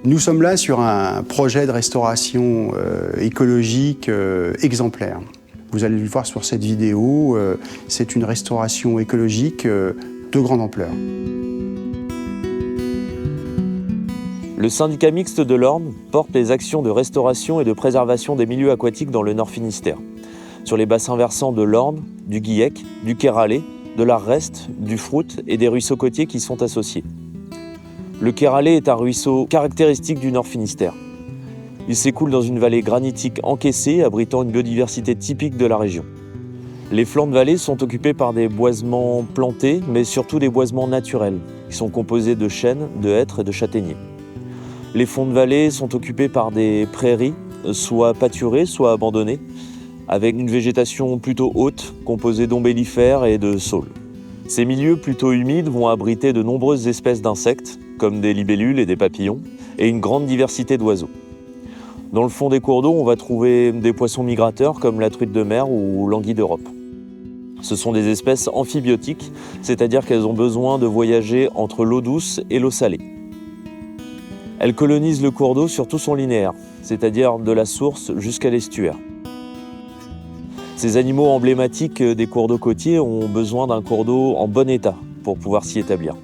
Nous sommes là sur un projet de restauration écologique exemplaire. Vous allez le voir sur cette vidéo, c'est une restauration écologique de grande ampleur. Le syndicat mixte de l'Orne porte les actions de restauration et de préservation des milieux aquatiques dans le Nord Finistère, sur les bassins versants de l'Orne, du Guillec, du Quéralais, de l'Arrest, du Frout et des ruisseaux côtiers qui y sont associés. Le Quéralais est un ruisseau caractéristique du Nord Finistère. Il s'écoule dans une vallée granitique encaissée, abritant une biodiversité typique de la région. Les flancs de vallée sont occupés par des boisements plantés, mais surtout des boisements naturels, qui sont composés de chênes, de hêtres et de châtaigniers. Les fonds de vallée sont occupés par des prairies, soit pâturées, soit abandonnées, avec une végétation plutôt haute, composée d'ombellifères et de saules. Ces milieux plutôt humides vont abriter de nombreuses espèces d'insectes, comme des libellules et des papillons, et une grande diversité d'oiseaux. Dans le fond des cours d'eau, on va trouver des poissons migrateurs comme la truite de mer ou l'anguille d'Europe. Ce sont des espèces amphibiotiques, c'est-à-dire qu'elles ont besoin de voyager entre l'eau douce et l'eau salée. Elles colonisent le cours d'eau sur tout son linéaire, c'est-à-dire de la source jusqu'à l'estuaire. Ces animaux emblématiques des cours d'eau côtiers ont besoin d'un cours d'eau en bon état pour pouvoir s'y établir.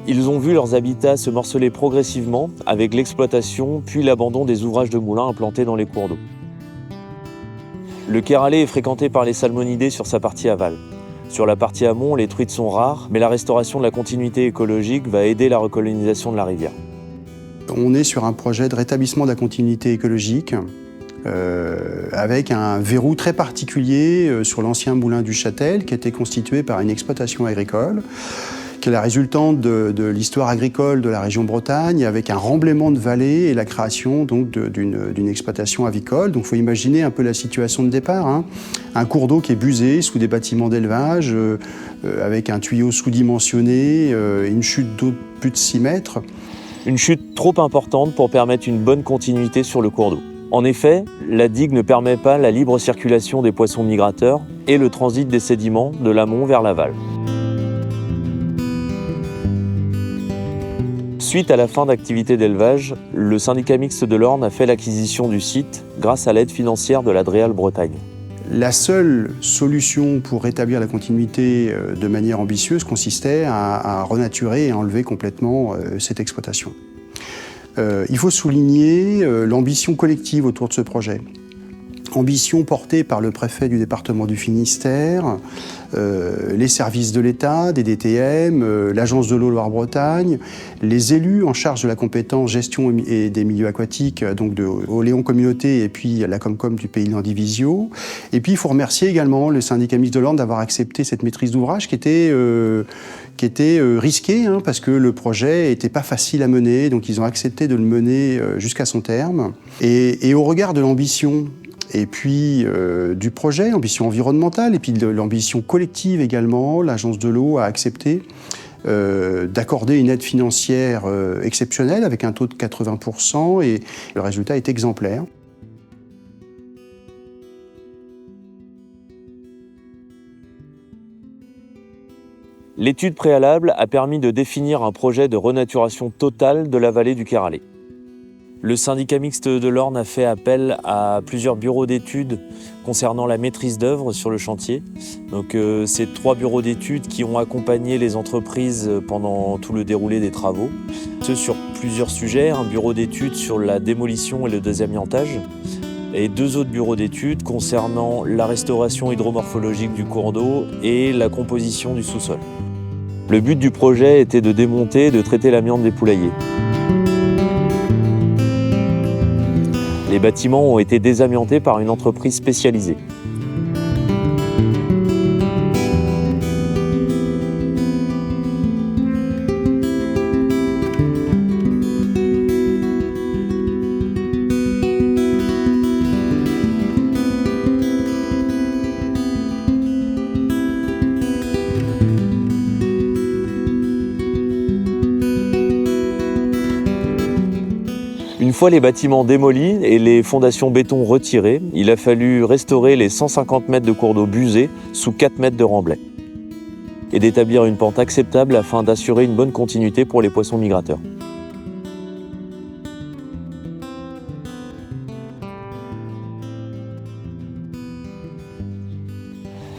Ils ont vu leurs habitats se morceler progressivement avec l'exploitation puis l'abandon des ouvrages de moulins implantés dans les cours d'eau. Le Quéralais est fréquenté par les salmonidés sur sa partie aval. Sur la partie amont, les truites sont rares, mais la restauration de la continuité écologique va aider la recolonisation de la rivière. On est sur un projet de rétablissement de la continuité écologique avec un verrou très particulier sur l'ancien moulin du Châtel qui a été constitué par une exploitation agricole qui est la résultante de l'histoire agricole de la région Bretagne avec un remblaiement de vallées et la création donc d'une exploitation avicole. Donc il faut imaginer un peu la situation de départ, hein. Un cours d'eau qui est busé sous des bâtiments d'élevage avec un tuyau sous-dimensionné, une chute d'eau de plus de 6 mètres. Une chute trop importante pour permettre une bonne continuité sur le cours d'eau. En effet, la digue ne permet pas la libre circulation des poissons migrateurs et le transit des sédiments de l'amont vers l'aval. Suite à la fin d'activité d'élevage, le syndicat mixte de l'Orne a fait l'acquisition du site grâce à l'aide financière de la Dreal Bretagne. La seule solution pour rétablir la continuité de manière ambitieuse consistait à renaturer et enlever complètement cette exploitation. Il faut souligner l'ambition collective autour de ce projet. Ambition portée par le préfet du département du Finistère, les services de l'État, des DTM, l'Agence de l'eau Loire-Bretagne, les élus en charge de la compétence gestion et des milieux aquatiques, donc de Oléon Communauté et puis la Comcom du Pays Landivisio. Et puis il faut remercier également le syndicat mixte de l'Orne d'avoir accepté cette maîtrise d'ouvrage qui était risquée, hein, parce que le projet n'était pas facile à mener, donc ils ont accepté de le mener jusqu'à son terme. Et au regard de l'ambition et puis du projet, ambition environnementale, et puis de l'ambition collective également, l'Agence de l'eau a accepté d'accorder une aide financière exceptionnelle avec un taux de 80% et le résultat est exemplaire. L'étude préalable a permis de définir un projet de renaturation totale de la vallée du Quéralais. Le syndicat mixte de l'Orne a fait appel à plusieurs bureaux d'études concernant la maîtrise d'œuvre sur le chantier. Donc, c'est 3 bureaux d'études qui ont accompagné les entreprises pendant tout le déroulé des travaux. Ce sur plusieurs sujets, un bureau d'études sur la démolition et le désamiantage, et 2 autres bureaux d'études concernant la restauration hydromorphologique du cours d'eau et la composition du sous-sol. Le but du projet était de démonter et de traiter l'amiante des poulaillers. Les bâtiments ont été désamiantés par une entreprise spécialisée. Une fois les bâtiments démolis et les fondations béton retirées, il a fallu restaurer les 150 mètres de cours d'eau busés sous 4 mètres de remblai et d'établir une pente acceptable afin d'assurer une bonne continuité pour les poissons migrateurs.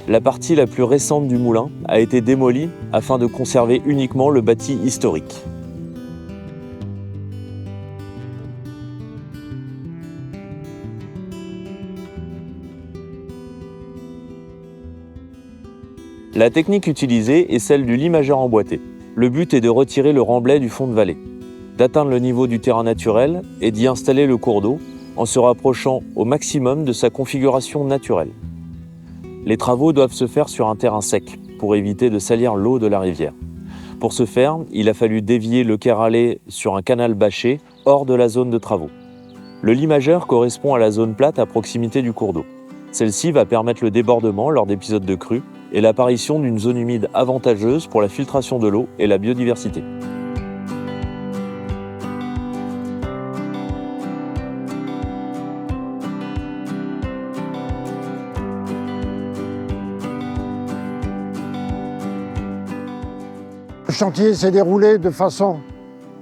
La partie la plus récente du moulin a été démolie afin de conserver uniquement le bâti historique. La technique utilisée est celle du limageur emboîté. Le but est de retirer le remblai du fond de vallée, d'atteindre le niveau du terrain naturel et d'y installer le cours d'eau en se rapprochant au maximum de sa configuration naturelle. Les travaux doivent se faire sur un terrain sec pour éviter de salir l'eau de la rivière. Pour ce faire, il a fallu dévier le Kéralé sur un canal bâché hors de la zone de travaux. Le limageur correspond à la zone plate à proximité du cours d'eau. Celle-ci va permettre le débordement lors d'épisodes de crue et l'apparition d'une zone humide avantageuse pour la filtration de l'eau et la biodiversité. Le chantier s'est déroulé de façon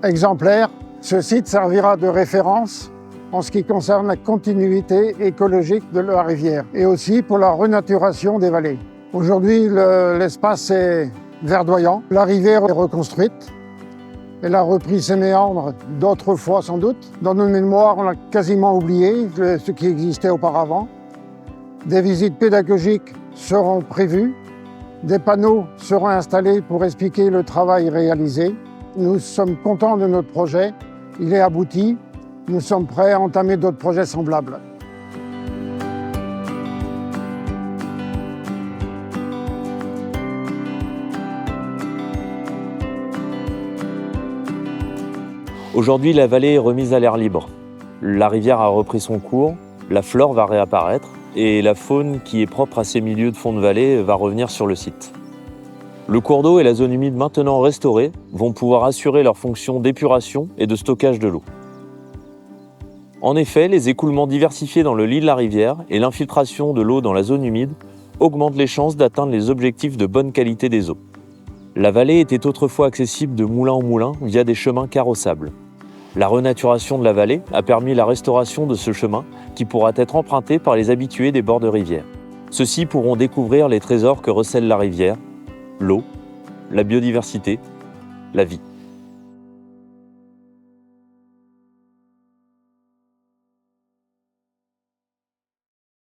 exemplaire. Ce site servira de référence en ce qui concerne la continuité écologique de la rivière et aussi pour la renaturation des vallées. Aujourd'hui, l'espace est verdoyant. La rivière est reconstruite. Elle a repris ses méandres d'autrefois sans doute. Dans nos mémoires, on a quasiment oublié ce qui existait auparavant. Des visites pédagogiques seront prévues. Des panneaux seront installés pour expliquer le travail réalisé. Nous sommes contents de notre projet. Il est abouti. Nous sommes prêts à entamer d'autres projets semblables. Aujourd'hui, la vallée est remise à l'air libre. La rivière a repris son cours, la flore va réapparaître et la faune qui est propre à ces milieux de fond de vallée va revenir sur le site. Le cours d'eau et la zone humide maintenant restaurés vont pouvoir assurer leur fonction d'épuration et de stockage de l'eau. En effet, les écoulements diversifiés dans le lit de la rivière et l'infiltration de l'eau dans la zone humide augmentent les chances d'atteindre les objectifs de bonne qualité des eaux. La vallée était autrefois accessible de moulin en moulin via des chemins carrossables. La renaturation de la vallée a permis la restauration de ce chemin qui pourra être emprunté par les habitués des bords de rivière. Ceux-ci pourront découvrir les trésors que recèle la rivière, l'eau, la biodiversité, la vie.